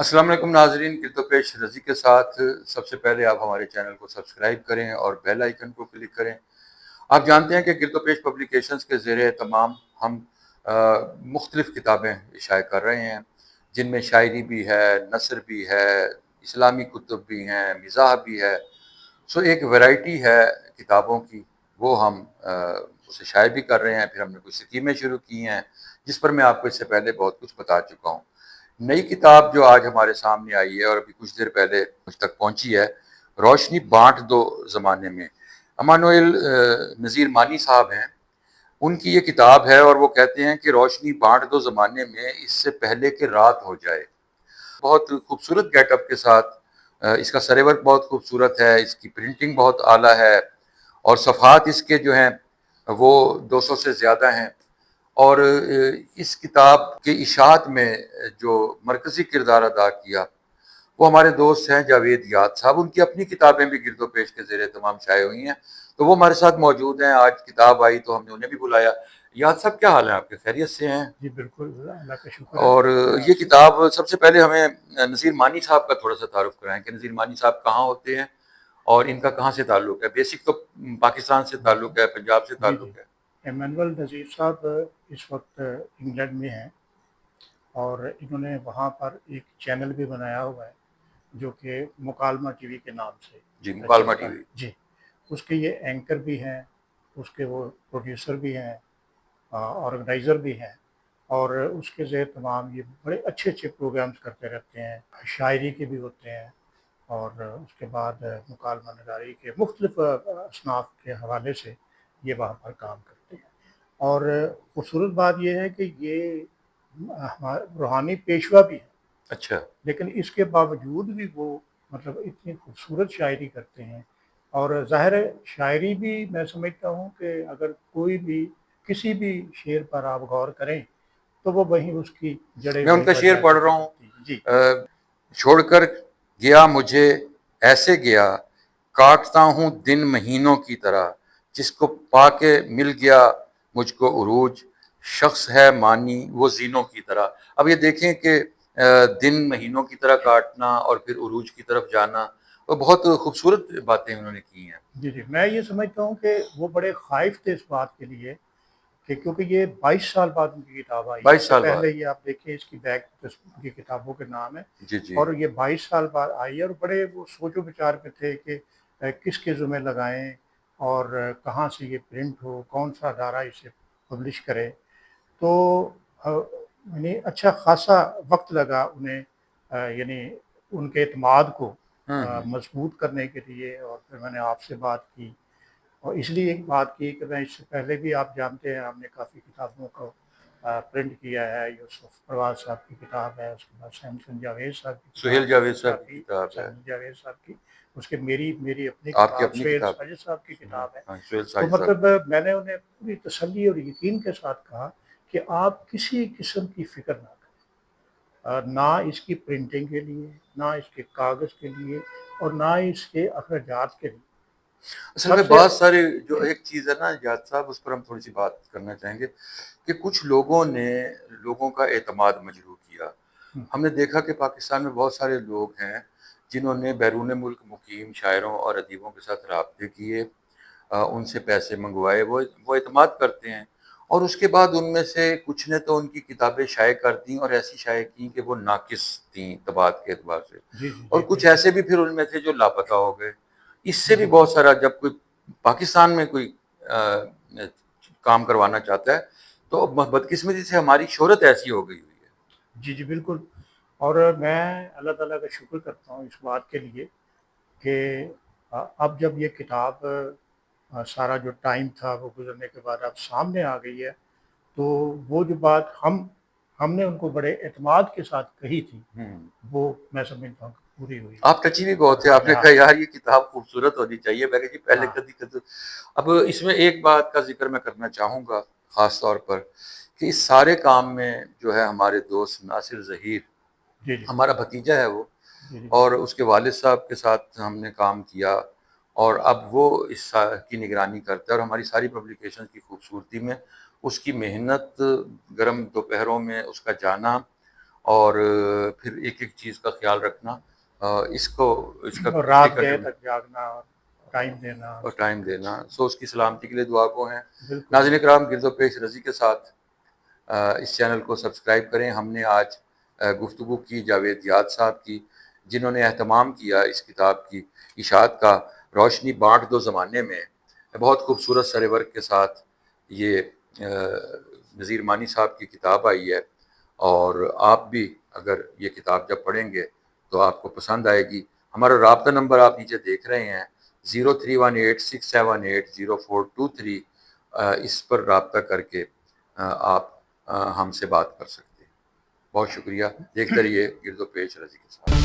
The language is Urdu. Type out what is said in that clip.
السلام علیکم ناظرین، گرد و پیش رضی کے ساتھ سب سے پہلے آپ ہمارے چینل کو سبسکرائب کریں اور بیل آئیکن کو کلک کریں۔ آپ جانتے ہیں کہ گرد و پیش پبلیکیشنز کے زیر اہتمام ہم مختلف کتابیں شائع کر رہے ہیں، جن میں شاعری بھی ہے، نثر بھی ہے، اسلامی کتب بھی ہیں، مزاح بھی ہے۔ ایک ویرائٹی ہے کتابوں کی، وہ ہم اسے شائع بھی کر رہے ہیں۔ پھر ہم نے کچھ اسکیمیں شروع کی ہیں جس پر میں آپ کو اس سے پہلے بہت کچھ بتا چکا ہوں۔ نئی کتاب جو آج ہمارے سامنے آئی ہے اور ابھی کچھ دیر پہلے مجھ تک پہنچی ہے، روشنی بانٹ دو زمانے میں، امانوئل نذیر مانی صاحب ہیں، ان کی یہ کتاب ہے اور وہ کہتے ہیں کہ روشنی بانٹ دو زمانے میں، اس سے پہلے کہ رات ہو جائے۔ بہت خوبصورت گیٹ اپ کے ساتھ، اس کا سرے ورک بہت خوبصورت ہے، اس کی پرنٹنگ بہت اعلیٰ ہے اور صفحات اس کے جو ہیں وہ 200 سے زیادہ ہیں۔ اور اس کتاب کے اشاعت میں جو مرکزی کردار ادا کیا وہ ہمارے دوست ہیں جاوید یاد صاحب۔ ان کی اپنی کتابیں بھی گرد و پیش کے زیر اہتمام شائع ہوئی ہیں، تو وہ ہمارے ساتھ موجود ہیں۔ آج کتاب آئی تو ہم نے انہیں بھی بلایا۔ یاد صاحب، کیا حال ہے آپ کے؟ خیریت سے ہیں؟ جی بالکل، اللہ کا شکر ہے۔ اور یہ کتاب، سب سے پہلے ہمیں نذیر مانی صاحب کا تھوڑا سا تعارف کرائیں کہ نذیر مانی صاحب کہاں ہوتے ہیں اور ان کا کہاں سے تعلق ہے۔ بیسک تو پاکستان سے تعلق ہے، پنجاب سے جی جی، تعلق ہے۔ ایمینول نذیر صاحب اس وقت انگلینڈ میں ہیں اور انہوں نے وہاں پر ایک چینل بھی بنایا ہوا ہے جو کہ مکالمہ ٹی وی کے نام سے جی، مکالمہ چلتا ٹی ہے۔ وی۔ جی، اس کے یہ اینکر بھی ہیں، اس کے وہ پروڈیوسر بھی ہیں، آرگنائزر بھی ہیں، اور اس کے زیر تمام یہ بڑے اچھے اچھے پروگرامز کرتے رہتے ہیں، شاعری کے بھی ہوتے ہیں، اور اس کے بعد مکالمہ نگاری کے مختلف اصناف کے حوالے سے یہ وہاں پر کام کرتے ہیں۔ اور خوبصورت بات یہ ہے کہ یہ روحانی پیشوا بھی ہے، اچھا، لیکن اس کے باوجود بھی وہ مطلب اتنی خوبصورت شاعری کرتے ہیں۔ اور ظاہر ہے شاعری بھی میں سمجھتا ہوں کہ اگر کوئی بھی کسی بھی شعر پر آپ غور کریں تو وہ وہیں اس کی جڑیں میں ان وہیں کا پر شعر جا کے پڑھ رہا ہوں۔ پکڑتی ہیں۔ جی چھوڑ کر گیا مجھے ایسے گیا، کاٹتا ہوں دن مہینوں کی طرح، جس کو پا کے مل گیا مجھ کو عروج، شخص ہے مانی وہ زینوں کی طرح۔ اب یہ دیکھیں کہ دن مہینوں کی طرح کاٹنا اور پھر عروج کی طرف جانا، وہ بہت خوبصورت باتیں انہوں نے کی ہیں۔ جی جی، میں یہ سمجھتا ہوں کہ وہ بڑے خائف تھے اس بات کے لیے کہ کیونکہ یہ 22 سال بعد ان کی کتاب آئی ہے۔ 22 اس سے سال بعد۔ پہلے یہ آپ دیکھیں اس کی بیک کی کتابوں کے نام ہے، جی جی اور یہ 22 سال بعد آئی ہے، اور بڑے وہ سوچ و بچار پہ تھے کہ کس کے ذمہ لگائیں اور کہاں سے یہ پرنٹ ہو، کون سا ادارہ اسے پبلش کرے۔ تو یعنی اچھا خاصا وقت لگا انہیں یعنی ان کے اعتماد کو مضبوط کرنے کے لیے۔ اور پھر میں نے آپ سے بات کی، اور اس لیے ایک بات کی کہ میں اس سے پہلے بھی آپ جانتے ہیں ہم نے کافی کتابوں کو پرنٹ کیا ہے۔ یوسف پرویز صاحب کی کتاب ہے، اس کے بعد سیمسن جاوید صاحب کی سہیل کتاب ہے، جاوید صاحب کی کافی کتاب ہے، سیمسن جاوید صاحب کی، اس کے میری اپنی آپ کی کتاب اپنی سہیل کتاب ساجد صاحب کی ہے۔ کتاب ہے۔ ہاں، سہیل تو ساجد صاحب۔ مطلب میں نے انہیں پوری تسلی اور یقین کے ساتھ کہا کہ آپ کسی قسم کی فکر نہ کریں، نہ اس کی پرنٹنگ کے لیے، نہ اس کے کاغذ کے لیے، اور نہ اس کے اخراجات کے لیے۔ اصل میں سب سے بہت سارے جو ایک چیز ہے نا یاد صاحب، اس پر ہم تھوڑی سی بات کرنا چاہیں گے کہ کچھ لوگوں نے لوگوں کا اعتماد مجروح کیا۔ ہم نے دیکھا کہ پاکستان میں بہت سارے لوگ ہیں جنہوں نے بیرون ملک مقیم شاعروں اور ادیبوں کے ساتھ رابطے کیے، ان سے پیسے منگوائے، وہ اعتماد کرتے ہیں، اور اس کے بعد ان میں سے کچھ نے تو ان کی کتابیں شائع کر دیں اور ایسی شائع کی کہ وہ ناقص تھیں طباعت کے اعتبار سے، جی جی اور جی کچھ بالکل ایسے بھی پھر ان میں تھے جو لاپتہ ہو گئے۔ اس سے بھی جی بہت سارا، جب کوئی پاکستان میں کوئی کام کروانا چاہتا ہے تو بدقسمتی سے ہماری شہرت ایسی ہو گئی ہوئی ہے۔ جی جی بالکل۔ اور میں اللہ تعالیٰ کا شکر کرتا ہوں اس بات کے لیے کہ اب جب یہ کتاب سارا جو ٹائم تھا وہ گزرنے کے بعد اب سامنے آ گئی ہے، تو وہ جو بات ہم نے ان کو بڑے اعتماد کے ساتھ کہی تھی وہ میں سمجھتا ہوں کہ پوری ہوئی ہے آپ ٹچی بھی اور بہت تھے، آپ نے کامیاب کہا ہوئی۔ یار یہ کتاب خوبصورت ہونی چاہیے، میں کہا جی پہلے ہاں کدی کدی۔ اب اس میں ایک بات کا ذکر میں کرنا چاہوں گا خاص طور پر کہ اس سارے کام میں جو ہے ہمارے دوست ناصر ظہیر، جی جی ہمارا بھتیجا ہے وہ، جی جی اور اس کے والد صاحب کے ساتھ ہم نے کام کیا، اور اب وہ اس کی نگرانی کرتا ہے، اور ہماری ساری پبلیکیشن کی خوبصورتی میں اس کی محنت، گرم دوپہروں میں اس کا جانا، اور پھر ایک ایک چیز کا خیال رکھنا، اس کا اور اس رات کے گئے تک جاگنا اور ٹائم دینا. اور ٹائم دینا، سو اس کی سلامتی کے لیے دعا کو ہیں. بالکل. ناظرین کرام، گرد و پیش رضی کے ساتھ اس چینل کو سبسکرائب کریں. ہم نے آج گفتگو کی جاوید یاد صاحب کی، جنہوں نے اہتمام کیا اس کتاب کی اشاعت کا، روشنی بانٹ دو زمانے میں. بہت خوبصورت سرے ورق کے ساتھ یہ نذیر مانی صاحب کی کتاب آئی ہے، اور آپ بھی اگر یہ کتاب جب پڑھیں گے تو آپ کو پسند آئے گی. ہمارا رابطہ نمبر آپ نیچے دیکھ رہے ہیں 0318678043. اس پر رابطہ کر کے آپ ہم سے بات کر سکتے ہیں. بہت شکریہ. دیکھتے رہیے گرد و پیش رضی کے ساتھ.